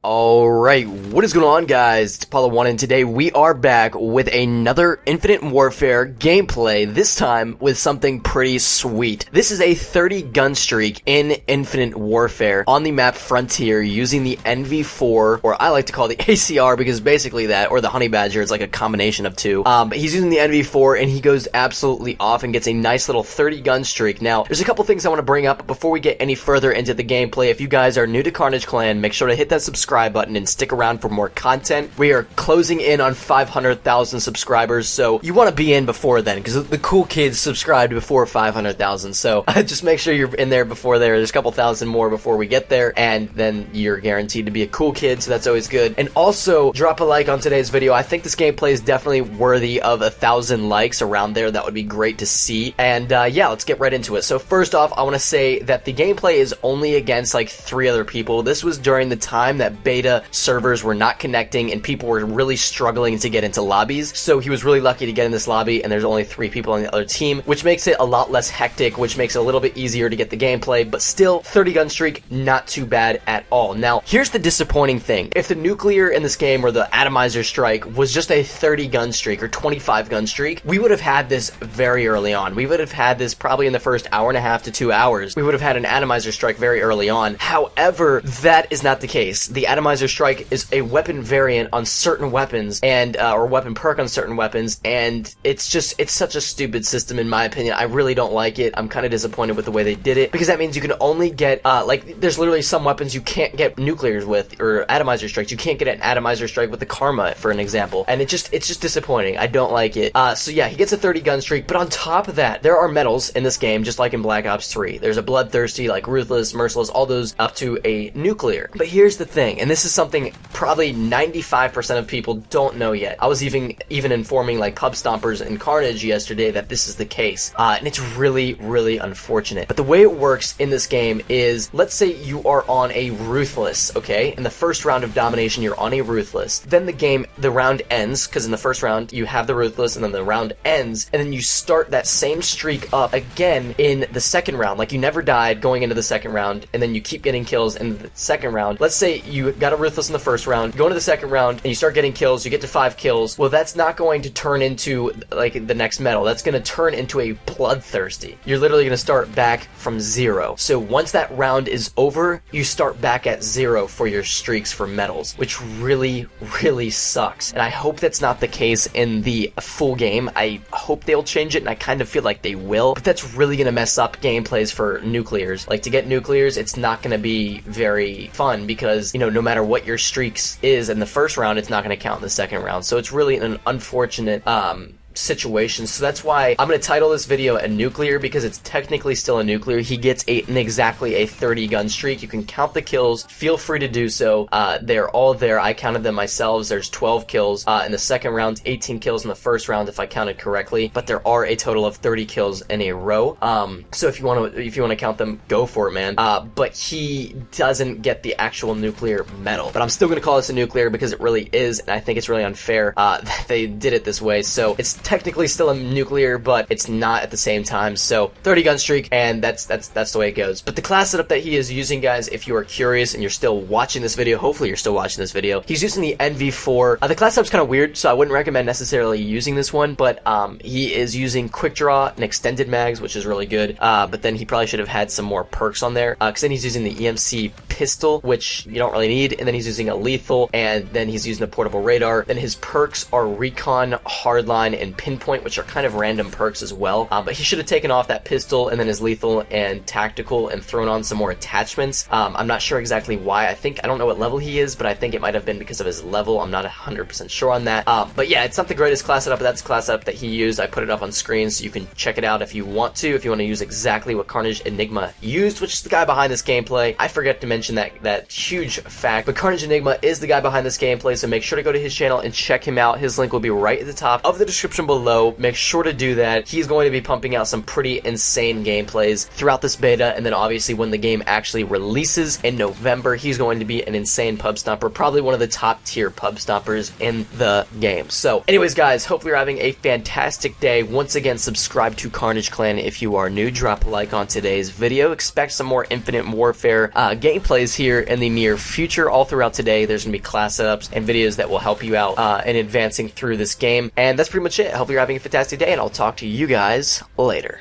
Alright, what is going on, guys? It's Apollo1, and today we are back with another Infinite Warfare gameplay, this time with something pretty sweet. This is a 30 gun streak in Infinite Warfare on the map Frontier using the NV4, or I like to call the ACR because basically that, or the Honey Badger, it's like a combination of two. But he's using the NV4 and he goes absolutely off and gets a nice little 30 gun streak. Now, there's a couple things I want to bring up before we get any further into the gameplay. If you guys are new to KARNAGE Clan, make sure to hit that subscribe button and stick around for more content. We are closing in on 500,000 subscribers, so you want to be in before then, because the cool kids subscribed before 500,000, so just make sure you're in there before there. There's a couple thousand more before we get there, and then you're guaranteed to be a cool kid, so that's always good. And also, drop a like on today's video. I think this gameplay is definitely worthy of 1,000 likes around there. That would be great to see. And yeah, let's get right into it. So first off, I want to say that the gameplay is only against like 3 other people. This was during the time that beta servers were not connecting and people were really struggling to get into lobbies. So he was really lucky to get in this lobby, and there's only 3 people on the other team, which makes it a lot less hectic, which makes it a little bit easier to get the gameplay, but still 30 gun streak, not too bad at all. Now, here's the disappointing thing. If the nuclear in this game, or the atomizer strike, was just a 30 gun streak or 25 gun streak, we would have had this very early on. We would have had this probably in the first hour and a half to 2 hours. We would have had an atomizer strike very early on. However, that is not the case. The atomizer strike is a weapon variant on certain weapons, and or weapon perk on certain weapons, and it's such a stupid system in my opinion. I really don't like it. I'm kind of disappointed with the way they did it, because that means you can only get like, there's literally some weapons you can't get nuclears with, or atomizer strikes. You can't get an atomizer strike with the Karma, for an example, and it's just disappointing. I don't like it. So yeah, he gets a 30 gun streak, but on top of that, there are medals in this game, just like in Black Ops 3. There's a bloodthirsty, like Ruthless, Merciless, all those up to a nuclear. But here's the thing, and this is something probably 95% of people don't know yet. I was even informing like pub stompers in KARNAGE yesterday that this is the case, and it's really unfortunate. But the way it works in this game is, let's say you are on a Ruthless, okay? In the first round of domination, you're on a Ruthless. Then the round ends, because in the first round you have the Ruthless, and then the round ends, and then you start that same streak up again in the second round. Like, you never died going into the second round, and then you keep getting kills in the second round. Let's say you got a Ruthless in the first round, go into the second round, and you start getting kills, you get to 5 kills. Well, that's not going to turn into like the next medal. That's going to turn into a bloodthirsty. You're literally going to start back from 0. So once that round is over, you start back at 0 for your streaks for medals, which really sucks. And I hope that's not the case in the full game. I hope they'll change it, and I kind of feel like they will, but that's really going to mess up gameplays for nuclears. Like, to get nuclears, it's not going to be very fun, because, you know, no matter what your streaks is in the first round, it's not going to count in the second round. So it's really an unfortunate situation. So that's why I'm going to title this video a nuclear, because it's technically still a nuclear. He gets exactly a 30 gun streak. You can count the kills. Feel free to do so. They're all there. I counted them myself. There's 12 kills in the second round, 18 kills in the first round if I counted correctly, but there are a total of 30 kills in a row. So if you want to count them, go for it, man. But he doesn't get the actual nuclear medal. But I'm still going to call this a nuclear because it really is, and I think it's really unfair that they did it this way. So it's technically still a nuclear, but it's not at the same time. So 30 gun streak, and that's the way it goes. But the class setup that he is using, guys, if you are curious and you're still watching this video, hopefully you're still watching this video, he's using the NV4. The class setup's kind of weird, so I wouldn't recommend necessarily using this one, but he is using quick draw and extended mags, which is really good. But then he probably should have had some more perks on there, because then he's using the EMC pistol, which you don't really need, and then he's using a lethal, and then he's using a portable radar. Then his perks are recon, hardline, and pinpoint, which are kind of random perks as well. But he should have taken off that pistol and then his lethal and tactical and thrown on some more attachments. I'm not sure exactly why. I don't know what level he is, but I think it might have been because of his level. I'm not 100% sure on that. But yeah, it's not the greatest class setup, but that's the class setup that he used. I put it up on screen so you can check it out if you want to use exactly what KARNAGE Enigma used, which is the guy behind this gameplay. I forgot to mention that huge fact, but KARNAGE Enigma is the guy behind this gameplay, so make sure to go to his channel and check him out. His link will be right at the top of the description description below. Make sure to do that. He's going to be pumping out some pretty insane gameplays throughout this beta, and then obviously when the game actually releases in November, he's going to be an insane pub stomper, probably one of the top tier pub stompers in the game. So anyways guys, hopefully you're having a fantastic day. Once again, subscribe to Carnage Clan if you are new. Drop a like on today's video. Expect some more Infinite Warfare gameplays here in the near future. All throughout today, there's going to be class setups and videos that will help you out in advancing through this game. And that's pretty much it. Hopefully you're having a fantastic day, and I'll talk to you guys later.